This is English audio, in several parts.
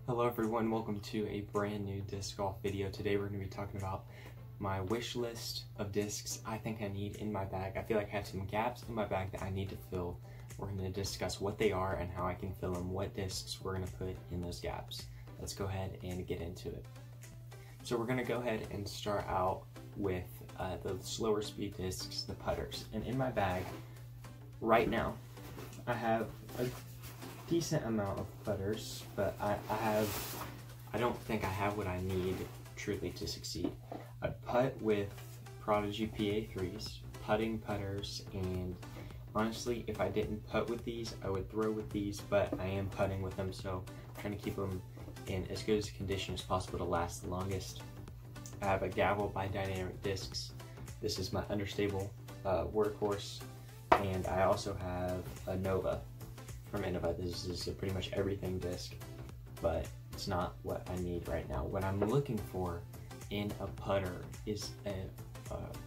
Hello everyone, welcome to a brand new disc golf video. Today we're going to be talking about my wish list of discs I think I need in my bag. I feel like I have some gaps in my bag that I need to fill. We're going to discuss what they are and how I can fill them, what discs we're going to put in those gaps. Let's go ahead and get into it. So we're going to go ahead and start out with the slower speed discs, the putters. And in my bag right now, I have a decent amount of putters, but I don't think I have what I need truly to succeed. I putt with Prodigy PA3s, putting putters, and honestly, if I didn't putt with these, I would throw with these, but I am putting with them, so I'm trying to keep them in as good a condition as possible to last the longest. I have a Gavel by Dynamic Discs. This is my understable workhorse, and I also have a Nova from Innova. This is a pretty much everything disc, but it's not what I need right now. What I'm looking for in a putter is a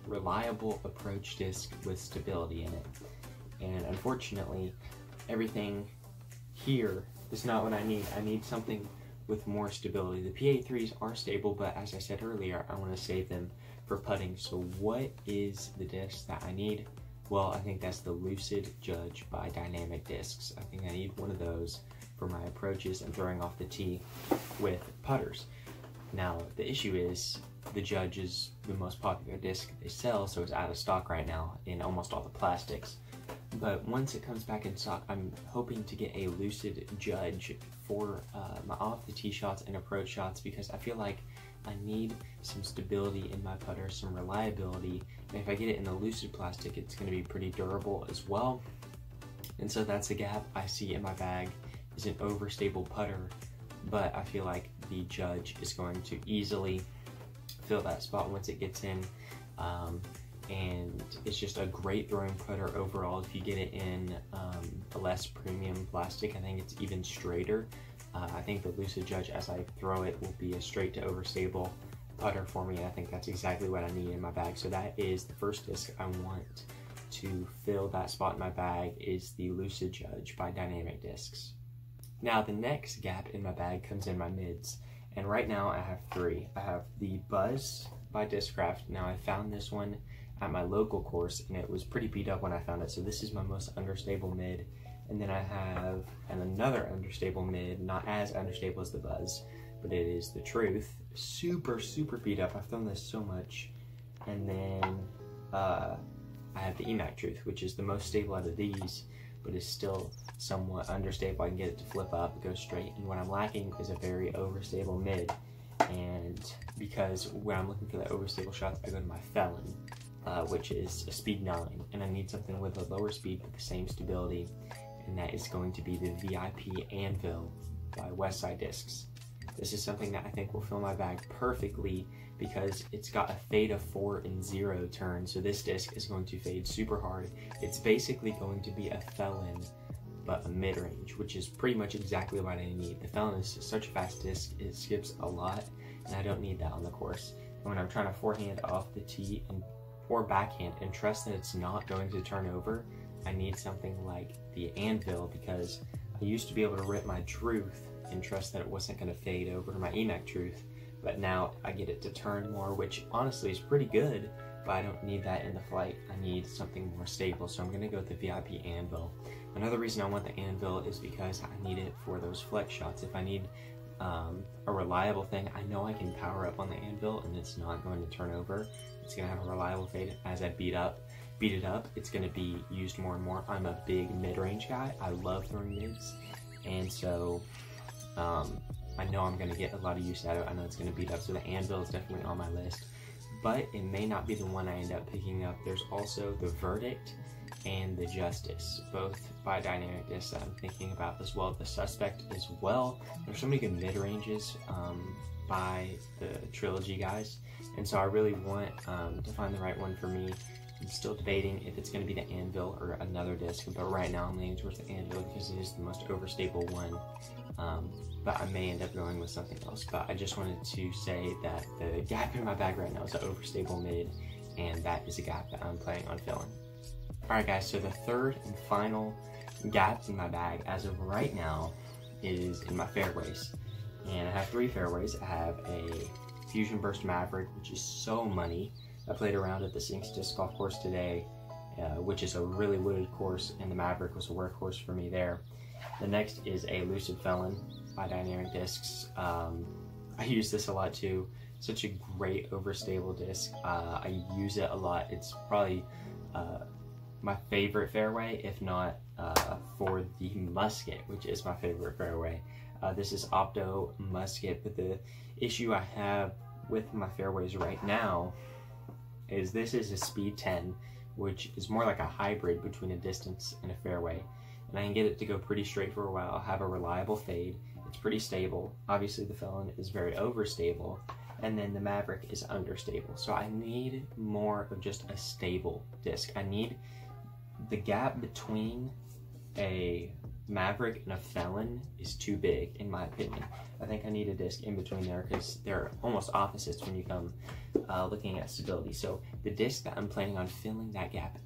reliable approach disc with stability in it. And unfortunately, everything here is not what I need. I need something with more stability. The PA3s are stable, but as I said earlier, I want to save them for putting. So what is the disc that I need? Well, I think that's the Lucid Judge by Dynamic Discs. I think I need one of those for my approaches and throwing off the tee with putters. Now, the issue is the Judge is the most popular disc they sell, so it's out of stock right now in almost all the plastics. But once it comes back in stock, I'm hoping to get a Lucid Judge for my off the tee shots and approach shots, because I feel like I need some stability in my putter, some reliability, and if I get it in the Lucid plastic, it's going to be pretty durable as well. And so that's a gap I see in my bag, is an overstable putter, but I feel like the Judge is going to easily fill that spot once it gets in. And it's just a great throwing putter overall. If you get it in a less premium plastic, I think it's even straighter. I think the Lucid Judge, as I throw it, will be a straight to overstable putter for me. I think that's exactly what I need in my bag. So that is the first disc I want to fill that spot in my bag, is the Lucid Judge by Dynamic Discs. Now the next gap in my bag comes in my mids, and right now I have three. I have the Buzz by Discraft. Now I found this one at my local course and it was pretty beat up when I found it, so this is my most understable mid. And then I have another understable mid, not as understable as the Buzz, but it is the Truth. Super beat up. I've thrown this so much. And then I have the EMAC Truth, which is the most stable out of these, but is still somewhat understable. I can get it to flip up, go straight, and what I'm lacking is a very overstable mid. And because when I'm looking for the overstable shots, I go to my Felon, which is a speed 9, and I need something with a lower speed but the same stability, and that is going to be the VIP Anvil by Westside Discs. This is something that I think will fill my bag perfectly because it's got a fade of 4 and 0 turn, so this disc is going to fade super hard. It's basically going to be a Felon, but a mid-range, which is pretty much exactly what I need. The Felon is such a fast disc, it skips a lot, and I don't need that on the course. And when I'm trying to forehand off the tee or backhand and trust that it's not going to turn over, I need something like the Anvil, because I used to be able to rip my Truth and trust that it wasn't going to fade over to my EMAC Truth, but now I get it to turn more, which honestly is pretty good, but I don't need that in the flight. I need something more stable, so I'm going to go with the VIP Anvil. Another reason I want the Anvil is because I need it for those flex shots. If I need a reliable thing, I know I can power up on the Anvil and it's not going to turn over. It's going to have a reliable fade. As I beat it up, it's going to be used more and more. I'm a big mid-range guy. I love throwing mids, and so I know I'm going to get a lot of use out of it. I know it's going to beat up, so the Anvil is definitely on my list, but it may not be the one I end up picking up. There's also the Verdict and the Justice, both by Dynamic Discs, that I'm thinking about as well. The Suspect as well. There's so many good mid-ranges by the Trilogy guys, and so I really want to find the right one for me. I'm still debating if it's going to be the Anvil or another disc, but right now I'm leaning towards the Anvil because it is the most overstable one. But I may end up going with something else. But I just wanted to say that the gap in my bag right now is an overstable mid, and that is a gap that I'm planning on filling. Alright guys, so the third and final gap in my bag as of right now is in my fairways. and I have 3 fairways. I have a Fusion Burst Maverick, which is so money. I played around at the Sinks Disc Golf Course today, which is a really wooded course, and the Maverick was a workhorse for me there. The next is a Lucid Felon by Dynamic Discs. I use this a lot too. Such a great overstable disc. I use it a lot. It's probably my favorite fairway, if not for the Musket, which is my favorite fairway. This is Opto Musket, but the issue I have with my fairways right now is this is a Speed 10, which is more like a hybrid between a distance and a fairway. And I can get it to go pretty straight for a while. I'll have a reliable fade. It's pretty stable. Obviously the Felon is very overstable, and then the Maverick is understable. So I need more of just a stable disc. I need the gap between a Maverick and a Felon is too big, in my opinion. I think I need a disc in between there because they're almost opposites when you come looking at stability. So the disc that I'm planning on filling that gap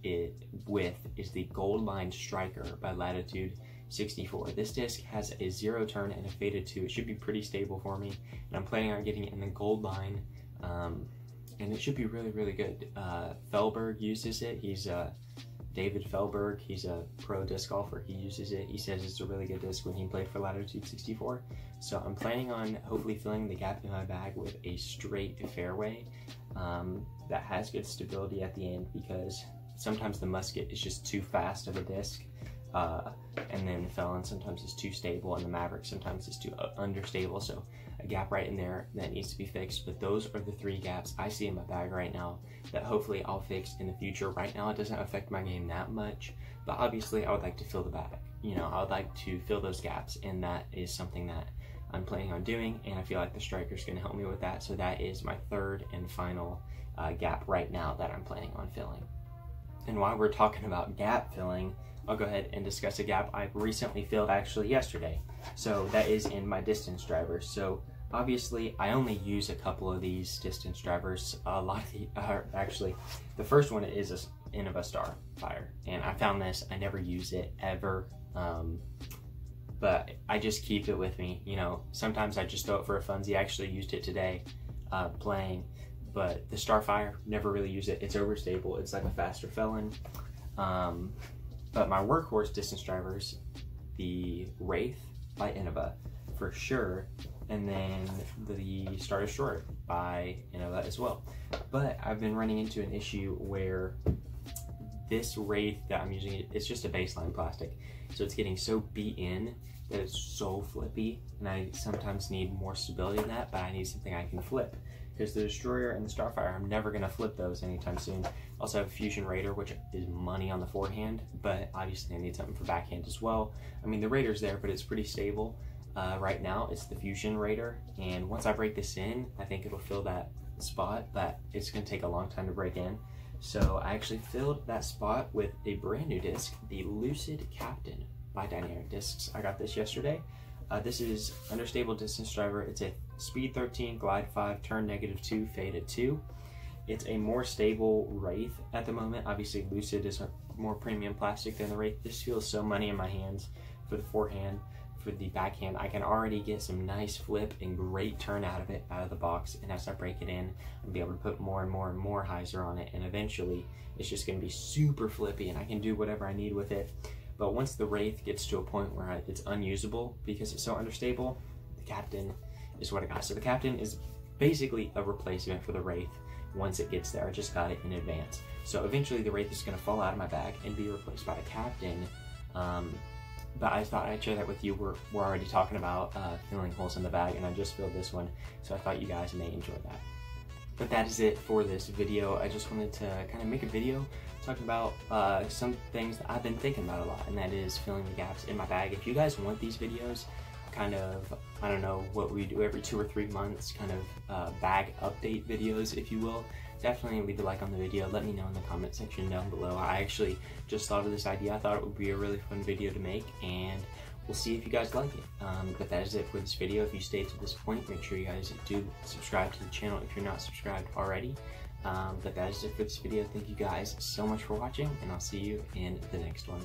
with is the Gold Line Striker by Latitude 64. This disc has a 0 turn and a faded 2. It should be pretty stable for me, and I'm planning on getting it in the Gold Line, and it should be really, really good. Felberg uses it. He's David Felberg, he's a pro disc golfer. He uses it. He says it's a really good disc when he played for Latitude 64. So I'm planning on hopefully filling the gap in my bag with a straight fairway that has good stability at the end, because sometimes the Musket is just too fast of a disc, and then the Felon sometimes is too stable, and the Maverick sometimes is too understable. So a gap right in there that needs to be fixed. But those are the 3 gaps I see in my bag right now that hopefully I'll fix in the future. Right now it doesn't affect my game that much, but obviously I would like to fill the bag. You know, I would like to fill those gaps, and that is something that I'm planning on doing, and I feel like the Striker is going to help me with that. So that is my 3rd and final gap right now that I'm planning on filling. And while we're talking about gap filling, I'll go ahead and discuss a gap I recently filled actually yesterday. So that is in my distance drivers. So obviously I only use a couple of these distance drivers. A lot of the, actually, the first one is a Innova Starfire, and I found this, I never use it ever, but I just keep it with me. You know, sometimes I just throw it for a funsy. I actually used it today playing, but the Starfire, never really use it. It's overstable. It's like a faster Felon. But my workhorse distance drivers, the Wraith by Innova for sure, and then the Star Destroyer by Innova as well. But I've been running into an issue where this Wraith that I'm using, it's just a baseline plastic, so it's getting so beat in that it's so flippy, and I sometimes need more stability than that, but I need something I can flip, because the Destroyer and the Starfire, I'm never going to flip those anytime soon. Also have Fusion Raider, which is money on the forehand, but obviously I need something for backhand as well. I mean, the Raider's there, but it's pretty stable. Right now, it's the Fusion Raider, and once I break this in, I think it'll fill that spot, but it's going to take a long time to break in. So I actually filled that spot with a brand new disc, the Lucid Captain by Dynamic Discs. I got this yesterday. This is understable distance driver. It's a speed 13, glide 5, turn -2, fade at 2. It's a more stable Wraith at the moment. Obviously Lucid is a more premium plastic than the Wraith. This feels so money in my hands for the forehand. For the backhand, I can already get some nice flip and great turn out of it out of the box, and as I break it in, I'll be able to put more and more and more hyzer on it, and eventually it's just going to be super flippy and I can do whatever I need with it. But once the Wraith gets to a point where it's unusable because it's so understable, the Captain is what I got. So the Captain is basically a replacement for the Wraith once it gets there. I just got it in advance. So eventually the Wraith is going to fall out of my bag and be replaced by the Captain. But I thought I'd share that with you. We're already talking about filling holes in the bag, and I just filled this one, so I thought you guys may enjoy that. But that is it for this video. I just wanted to kind of make a video talking about some things that I've been thinking about a lot, and that is filling the gaps in my bag. If you guys want these videos, kind of, I don't know, what we do every 2 or 3 months, kind of bag update videos, if you will, definitely leave a like on the video. Let me know in the comment section down below. I actually just thought of this idea. I thought it would be a really fun video to make, and we'll see if you guys like it. But that is it for this video. If you stayed to this point, make sure you guys do subscribe to the channel if you're not subscribed already. But that is it for this video. Thank you guys so much for watching, and I'll see you in the next one.